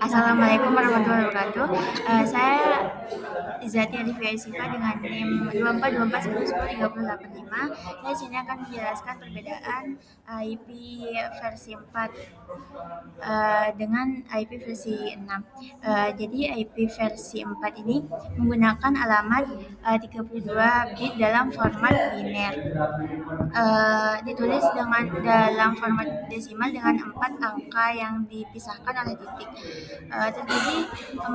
Assalamualaikum warahmatullahi wabarakatuh. Saya Izati Alifia Sifa dengan NIM 2424101035. Saya sini akan menjelaskan perbedaan IP versi 4 dengan IP versi 6. Jadi IP versi 4 ini menggunakan alamat 32 bit dalam format biner. Ditulis dalam format desimal dengan 4 angka yang dipisahkan oleh titik. Terjadi 4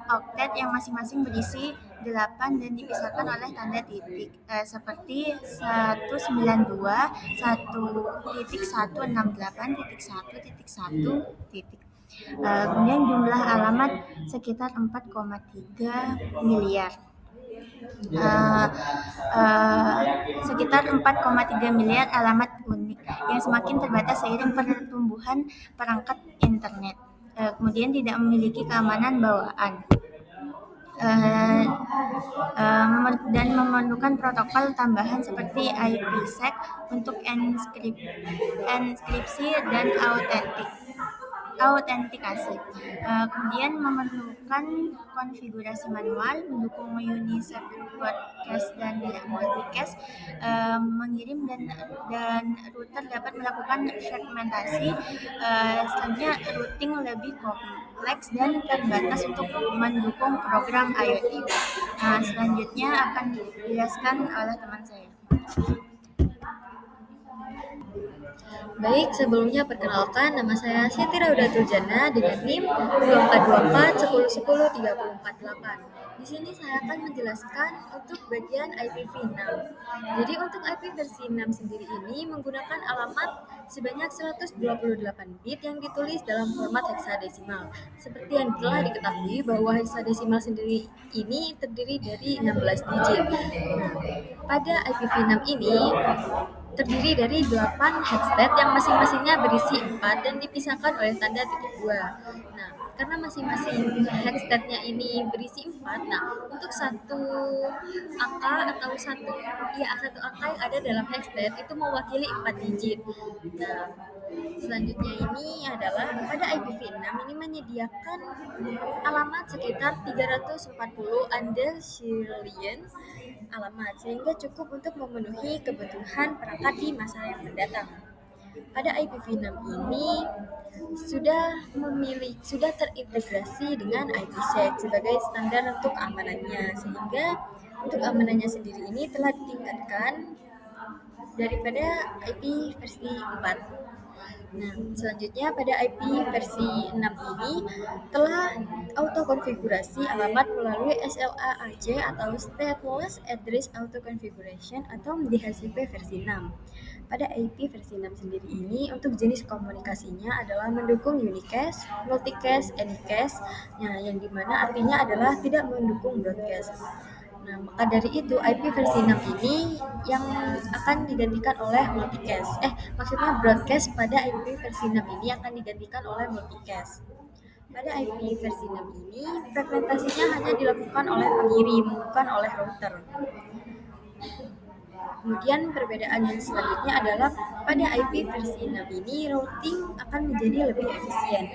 oktet yang masing-masing berisi 8 dan dipisahkan oleh tanda titik, seperti 192, 1.168, 1.1, titik. Kemudian jumlah alamat sekitar 4,3 miliar. Sekitar 4,3 miliar alamat unik yang semakin terbatas seiring pertumbuhan perangkat internet. Kemudian tidak memiliki keamanan bawaan. Dan memerlukan protokol tambahan seperti IPsec untuk enskripsi dan autentikasi. Kemudian memerlukan konfigurasi manual, mendukung uniset broadcast dan multicast, mengirim dan router dapat melakukan fragmentasi. Selanjutnya routing lebih kompleks dan terbatas untuk mendukung program IoT. Selanjutnya akan dijelaskan oleh teman saya. Baik, sebelumnya perkenalkan, nama saya Siti Raudatul Jannah dengan NIM 2424 Di sini saya akan menjelaskan untuk bagian IPv6. Jadi untuk IP versi 6 sendiri ini menggunakan alamat sebanyak 128 bit yang ditulis dalam format heksadesimal. Seperti yang telah diketahui bahwa heksadesimal sendiri ini terdiri dari 16 digit. Nah, pada IPv6 ini terdiri dari 8 hexstate yang masing-masingnya berisi 4 dan dipisahkan oleh tanda titik 2. Nah, karena masing-masing hexstate-nya ini berisi 4, nah untuk satu angka atau satu angka yang ada dalam hexstate itu mewakili 4 digit. Nah, selanjutnya ini adalah pada IPv6 ini menyediakan alamat sekitar 340 undershieldian alamat sehingga cukup untuk memenuhi kebutuhan perangkat di masa yang mendatang. Pada IPv6 ini sudah terintegrasi dengan IPsec sebagai standar untuk keamanannya, sehingga untuk keamanannya sendiri ini telah ditingkatkan daripada IP versi 4. Nah, selanjutnya pada IP versi 6 ini telah auto-konfigurasi alamat melalui SLAAC atau Stateless Address Auto Configuration atau DHCP versi 6. Pada IP versi 6 sendiri ini untuk jenis komunikasinya adalah mendukung unicast, multicast, anycast, yang dimana artinya adalah tidak mendukung broadcast. Nah, maka dari itu IP versi 6 ini yang akan digantikan oleh multicast. Maksudnya broadcast pada IP versi 6 ini akan digantikan oleh multicast. Pada IP versi 6 ini, fragmentasinya hanya dilakukan oleh pengirim, bukan oleh router. Kemudian perbedaan yang selanjutnya adalah pada IP versi 6 ini routing akan menjadi lebih efisien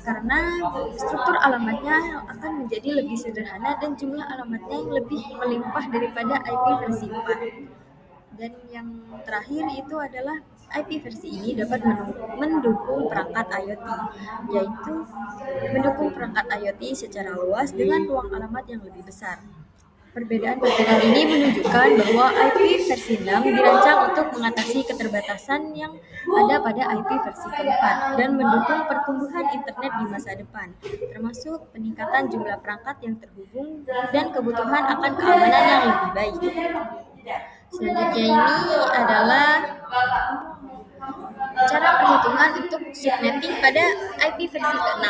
karena struktur alamatnya akan menjadi lebih sederhana dan jumlah alamatnya yang lebih melimpah daripada IP versi 4. Dan yang terakhir itu adalah IP versi ini dapat mendukung perangkat IoT, yaitu mendukung perangkat IoT secara luas dengan ruang alamat yang lebih besar. Perbedaan-perbedaan ini menunjukkan bahwa IP versi 6 dirancang untuk mengatasi keterbatasan yang ada pada IP versi keempat dan mendukung pertumbuhan internet di masa depan, termasuk peningkatan jumlah perangkat yang terhubung dan kebutuhan akan keamanan yang lebih baik. Selanjutnya ini adalah cara perhitungan untuk subnetting pada IP versi ke-6.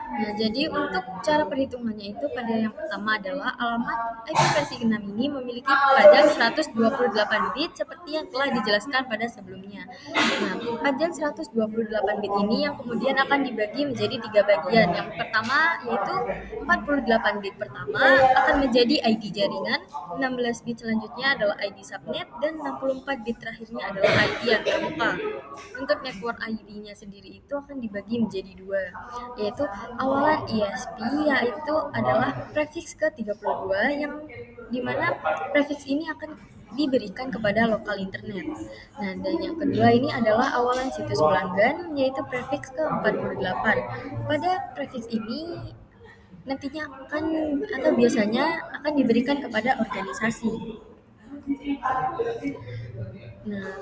Nah, jadi untuk cara perhitungannya itu pada yang pertama adalah alamat IP versi 6 ini memiliki panjang 128 bit seperti yang telah dijelaskan pada sebelumnya. Nah, panjang 128 bit ini yang kemudian akan dibagi menjadi 3 bagian. Yang pertama yaitu 48 bit pertama akan menjadi ID jaringan, 16 bit selanjutnya adalah ID subnet, dan 64 bit terakhirnya adalah ID yang terbuka. Untuk network ID-nya sendiri itu akan dibagi menjadi dua, yaitu awalan ISP, yaitu adalah prefiks ke-32, yang dimana prefiks ini akan diberikan kepada lokal internet. Nah, dan yang kedua ini adalah awalan situs pelanggan, yaitu prefiks ke-48. Pada prefiks ini nantinya akan atau biasanya akan diberikan kepada organisasi. Nah,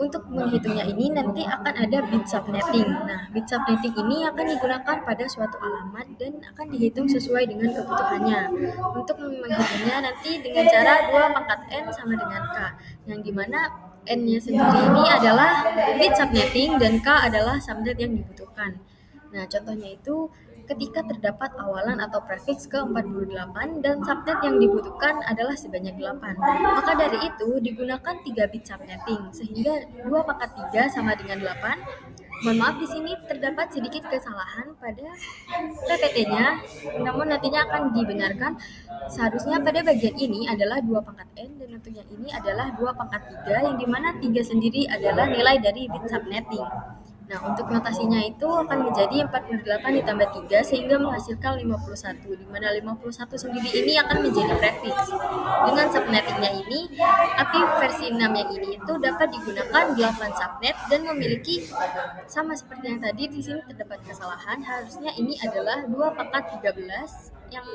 untuk menghitungnya ini nanti akan ada bit subnetting. Nah, bit subnetting ini akan digunakan pada suatu alamat dan akan dihitung sesuai dengan kebutuhannya. Untuk menghitungnya nanti dengan cara 2 pangkat N sama dengan K, yang dimana N-nya sendiri ini adalah bit subnetting dan K adalah subnet yang dibutuhkan. Nah, contohnya itu ketika terdapat awalan atau prefiks ke-48 dan subnet yang dibutuhkan adalah sebanyak 8. Maka dari itu digunakan 3 bit subnetting, sehingga 2 pangkat 3 sama dengan 8. Mohon maaf, di sini terdapat sedikit kesalahan pada PPT-nya, namun nantinya akan dibenarkan. Seharusnya pada bagian ini adalah 2 pangkat N, dan untuk yang ini adalah 2 pangkat 3, yang dimana 3 sendiri adalah nilai dari bit subnetting. Nah, untuk notasinya itu akan menjadi 48 ditambah 3 sehingga menghasilkan 51, di mana 51 sendiri ini akan menjadi prefiks. Dengan subnettingnya ini, API versi 6 yang ini itu dapat digunakan 8 subnet dan memiliki sama seperti yang tadi. Di sini terdapat kesalahan, harusnya ini adalah 2 pangkat 13 yang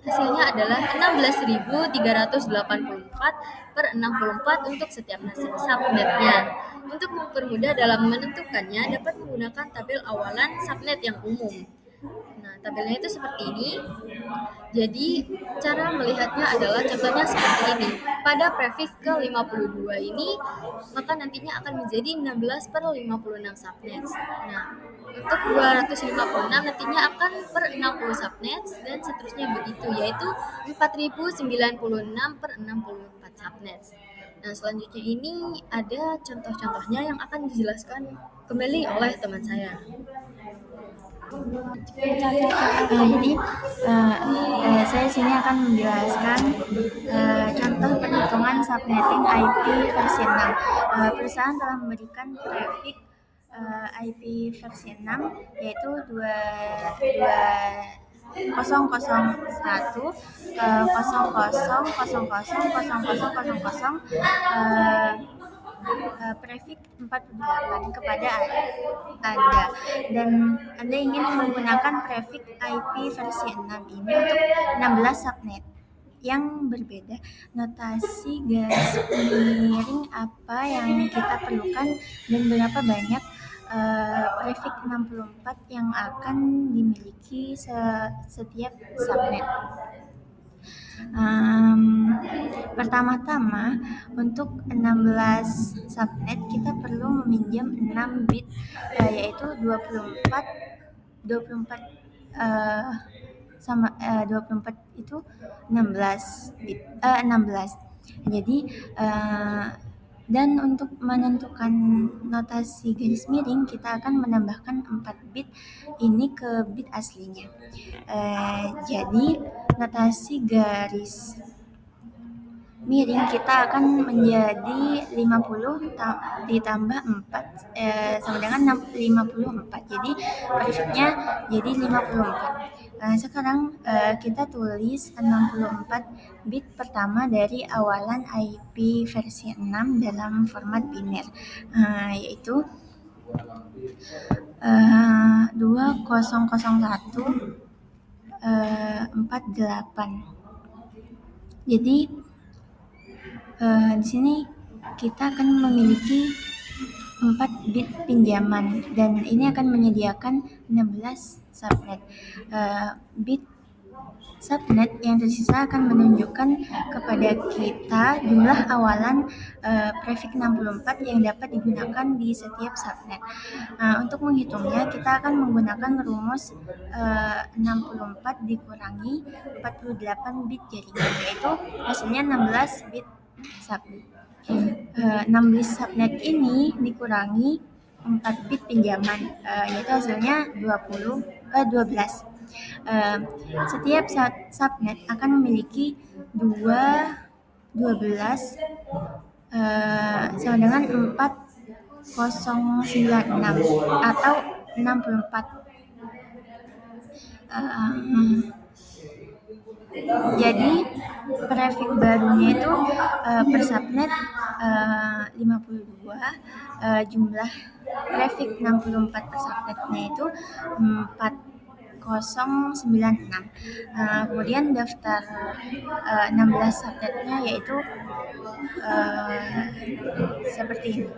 hasilnya adalah 16.384 per 64 untuk setiap hasil subnetnya. Untuk mempermudah dalam menentukannya, dapat menggunakan tabel awalan subnet yang umum. Nah, tabelnya itu seperti ini. Jadi, cara melihatnya adalah contohnya seperti ini. Pada prefiks ke-52 ini, maka nantinya akan menjadi 16 per 56 subnets. Nah, untuk 256 nantinya akan per 60 subnets, dan seterusnya begitu, yaitu 4096 per 64 subnets. Nah, selanjutnya ini ada contoh-contohnya yang akan dijelaskan kembali oleh teman saya. Jadi saya sini akan menjelaskan contoh perhitungan subnetting IP versi 6. Perusahaan telah memberikan prefix IP versi 6 yaitu 2001 prefix 48 kepada Anda, dan Anda ingin menggunakan prefix IP versi 6 ini untuk 16 subnet yang berbeda. Notasi garis miring apa yang kita perlukan dan berapa banyak prefix 64 yang akan dimiliki setiap subnet. Pertama-tama untuk 16 subnet kita perlu meminjam 6 bit yaitu 24 itu 16 bit 16. Jadi dan untuk menentukan notasi garis miring kita akan menambahkan 4 bit ini ke bit aslinya. Jadi notasi garis miring kita akan menjadi 50 ditambah 4 sama dengan 54. Jadi prefixnya jadi 54. Sekarang kita tulis 64 bit pertama dari awalan IP versi 6 dalam format biner, yaitu 2001 48. Jadi di sini kita akan memiliki 4 bit pinjaman dan ini akan menyediakan 16 subnet. Bit subnet yang tersisa akan menunjukkan kepada kita jumlah awalan prefix 64 yang dapat digunakan di setiap subnet. Untuk menghitungnya kita akan menggunakan rumus 64 dikurangi 48 bit jaringan, yaitu hasilnya 16 bit subnet. 16 subnet ini dikurangi 4 bit pinjaman, yaitu hasilnya 12. Eh, Setiap subnet akan memiliki 12 sama dengan 4096 atau 64. Eh, jadi prefix barunya itu per subnet 52, jumlah prefix 64 per subnetnya itu 4096. Kemudian daftar 16 subnetnya yaitu seperti ini.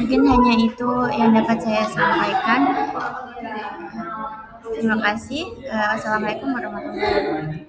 Mungkin hanya itu yang dapat saya sampaikan. Terima kasih. Wassalamualaikum warahmatullahi wabarakatuh.